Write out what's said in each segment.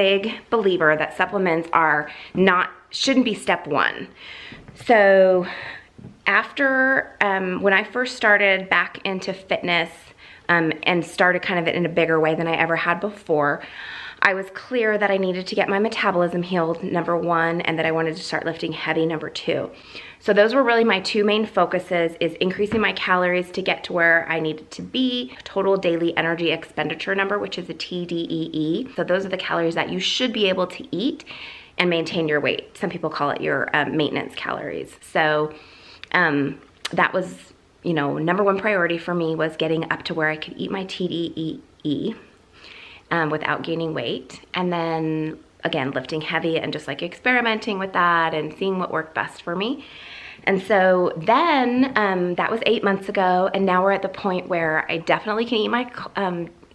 big believer that supplements shouldn't be step one. So after, when I first started back into fitness and started kind of in a bigger way than I ever had before, I was clear that I needed to get my metabolism healed, number one, and that I wanted to start lifting heavy, number two. So those were really my two main focuses, is increasing my calories to get to where I needed to be, total daily energy expenditure number, which is a TDEE. So those are the calories that you should be able to eat and maintain your weight. Some people call it your maintenance calories. So that was, you know, number one priority for me, was getting up to where I could eat my TDEE without gaining weight. And then again, lifting heavy and just like experimenting with that and seeing what worked best for me. And so then that was 8 months ago, and now we're at the point where I definitely can eat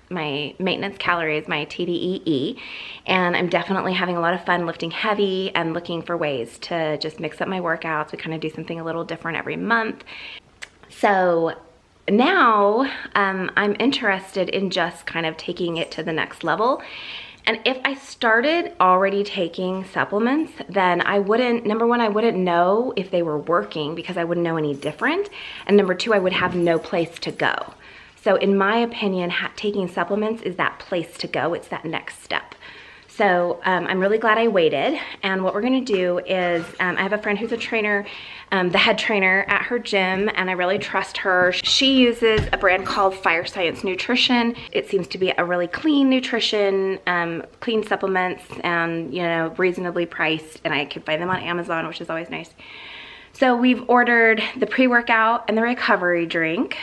my maintenance calories, my TDEE, and I'm definitely having a lot of fun lifting heavy and looking for ways to just mix up my workouts. We kind of do something a little different every month. So now I'm interested in just kind of taking it to the next level. And if I started already taking supplements, then I wouldn't, number one, I wouldn't know if they were working because I wouldn't know any different. And number two, I would have no place to go. So in my opinion, taking supplements is that place to go. It's that next step. So I'm really glad I waited. And what we're gonna do is, I have a friend who's a trainer, the head trainer at her gym, and I really trust her. She uses a brand called Fire Science Nutrition. It seems to be a really clean nutrition, clean supplements, and you know, reasonably priced, and I can find them on Amazon, which is always nice. So we've ordered the pre-workout and the recovery drink.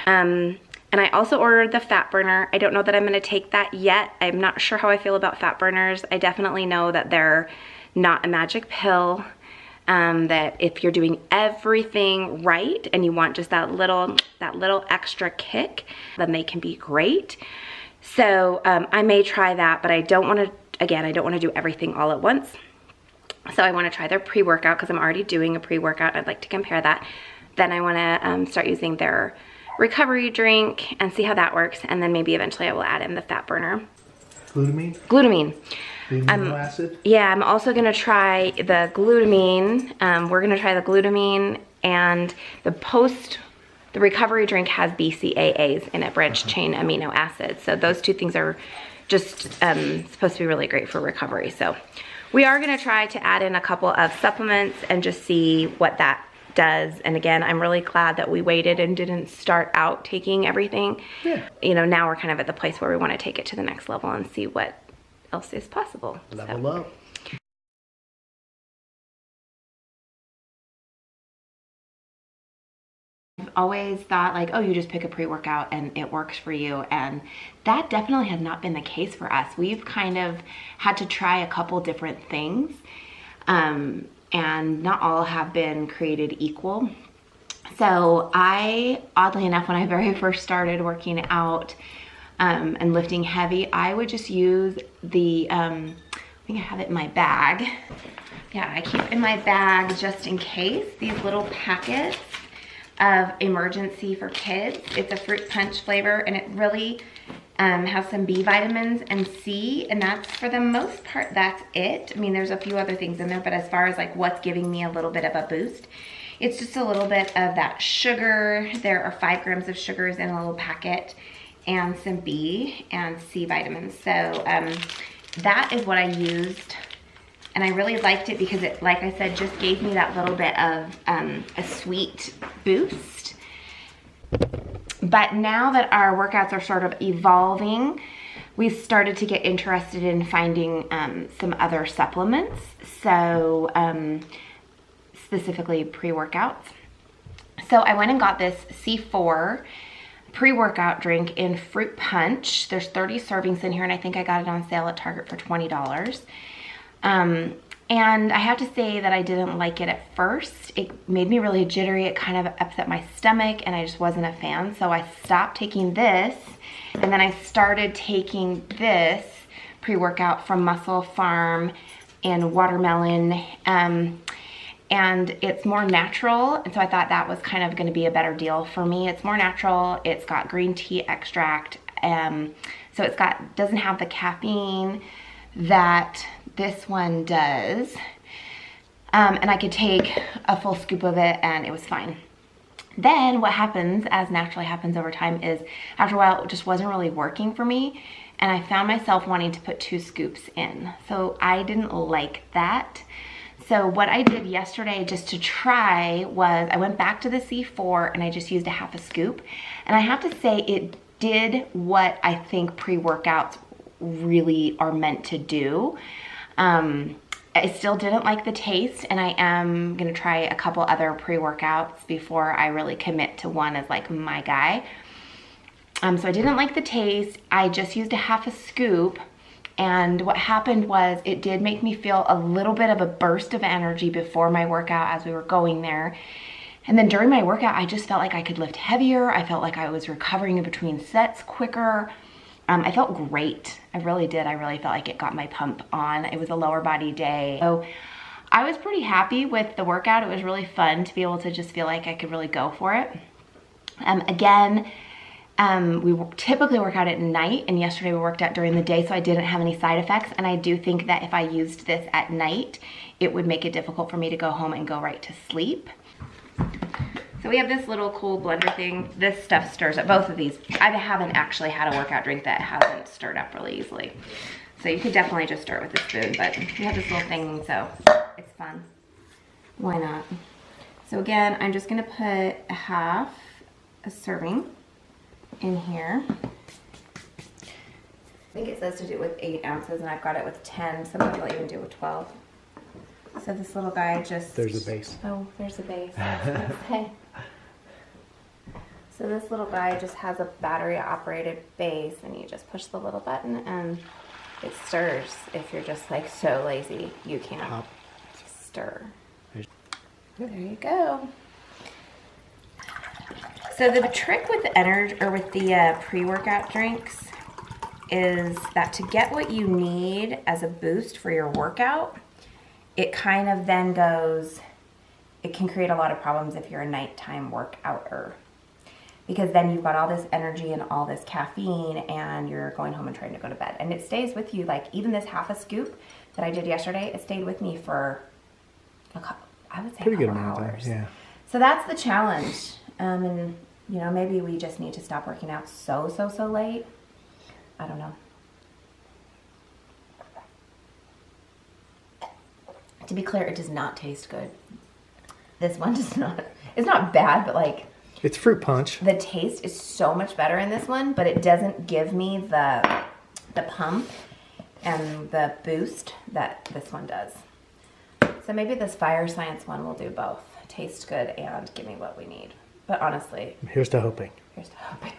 And I also ordered the fat burner. I don't know that I'm gonna take that yet. I'm not sure how I feel about fat burners. I definitely know that they're not a magic pill, that if you're doing everything right and you want just that little extra kick, then they can be great. So I may try that, but I don't wanna do everything all at once. So I wanna try their pre-workout because I'm already doing a pre-workout. I'd like to compare that. Then I wanna start using their recovery drink and see how that works, and then maybe eventually I will add in the fat burner. Glutamine? Glutamine. The amino acid? Yeah, I'm also gonna try the glutamine. We're gonna try the glutamine, and the recovery drink has BCAAs in it, branched chain amino acids. So those two things are just supposed to be really great for recovery. So we are gonna try to add in a couple of supplements and just see what that does. And again, I'm really glad that we waited and didn't start out taking everything. Yeah. You know, now we're kind of at the place where we want to take it to the next level and see what else is possible. Level up. I've always thought like, oh, you just pick a pre-workout and it works for you. And that definitely has not been the case for us. We've kind of had to try a couple different things. And not all have been created equal. So oddly enough, when I very first started working out and lifting heavy, I would just use the, I think I have it in my bag. Yeah, I keep in my bag just in case, these little packets of Emergen-C for Kids. It's a fruit punch flavor, and it really has some B vitamins and C, and that's, for the most part, that's it. I mean, there's a few other things in there, but as far as like what's giving me a little bit of a boost, it's just a little bit of that sugar. There are 5 grams of sugars in a little packet, and some B and C vitamins. So that is what I used, and I really liked it because it, like I said, just gave me that little bit of a sweet boost. But now that our workouts are sort of evolving, we've started to get interested in finding some other supplements. So specifically pre-workouts. So I went and got this C4 pre-workout drink in fruit punch. There's 30 servings in here, and I think I got it on sale at Target for $20. And I have to say that I didn't like it at first. It made me really jittery. It kind of upset my stomach, and I just wasn't a fan. So I stopped taking this, and then I started taking this pre-workout from Muscle Farm and Watermelon. And it's more natural, and so I thought that was kind of going to be a better deal for me. It's more natural. It's got green tea extract, so doesn't have the caffeine that this one does. And I could take a full scoop of it and it was fine. Then what happens, as naturally happens over time, is after a while it just wasn't really working for me, and I found myself wanting to put 2 scoops in. So I didn't like that. So what I did yesterday just to try was I went back to the C4 and I just used a half a scoop. And I have to say it did what I think pre-workouts really are meant to do. I still didn't like the taste, and I am gonna try a couple other pre-workouts before I really commit to one as like my guy. So I didn't like the taste. I just used a half a scoop, and what happened was it did make me feel a little bit of a burst of energy before my workout as we were going there. And then during my workout, I just felt like I could lift heavier. I felt like I was recovering in between sets quicker. I felt great. I really did. I really felt like it got my pump on. It was a lower body day. So I was pretty happy with the workout. It was really fun to be able to just feel like I could really go for it. Again, we typically work out at night, and yesterday we worked out during the day, so I didn't have any side effects. And I do think that if I used this at night, it would make it difficult for me to go home and go right to sleep. So we have this little cool blender thing. This stuff stirs up. Both of these, I haven't actually had a workout drink that hasn't stirred up really easily. So you could definitely just stir it with a spoon, but we have this little thing, so it's fun. Why not? So again, I'm just gonna put a half a serving in here. I think it says to do it with 8 ounces, and I've got it with 10. Sometimes I'll even do it with 12. So this little guy just... There's the base. Oh, there's the base. Okay. So this little guy just has a battery operated base, and you just push the little button and it stirs. If you're just like so lazy, you can't Pop. stir. There you go. So the trick with the energy or with the pre-workout drinks is that to get what you need as a boost for your workout, it kind of then goes, it can create a lot of problems if you're a nighttime workouter. Because then you've got all this energy and all this caffeine and you're going home and trying to go to bed. And it stays with you, like even this half a scoop that I did yesterday, it stayed with me for, I would say, Pretty good a couple amount of hours. time, yeah. So that's the challenge. And you know, maybe we just need to stop working out so late. I don't know. To be clear, it does not taste good. This one does not. It's not bad, but like, It's fruit punch. the taste is so much better in this one, but it doesn't give me the pump and the boost that this one does. So maybe this Fire Science one will do both. Taste good and give me what we need. But honestly, Here's to hoping. here's to hoping.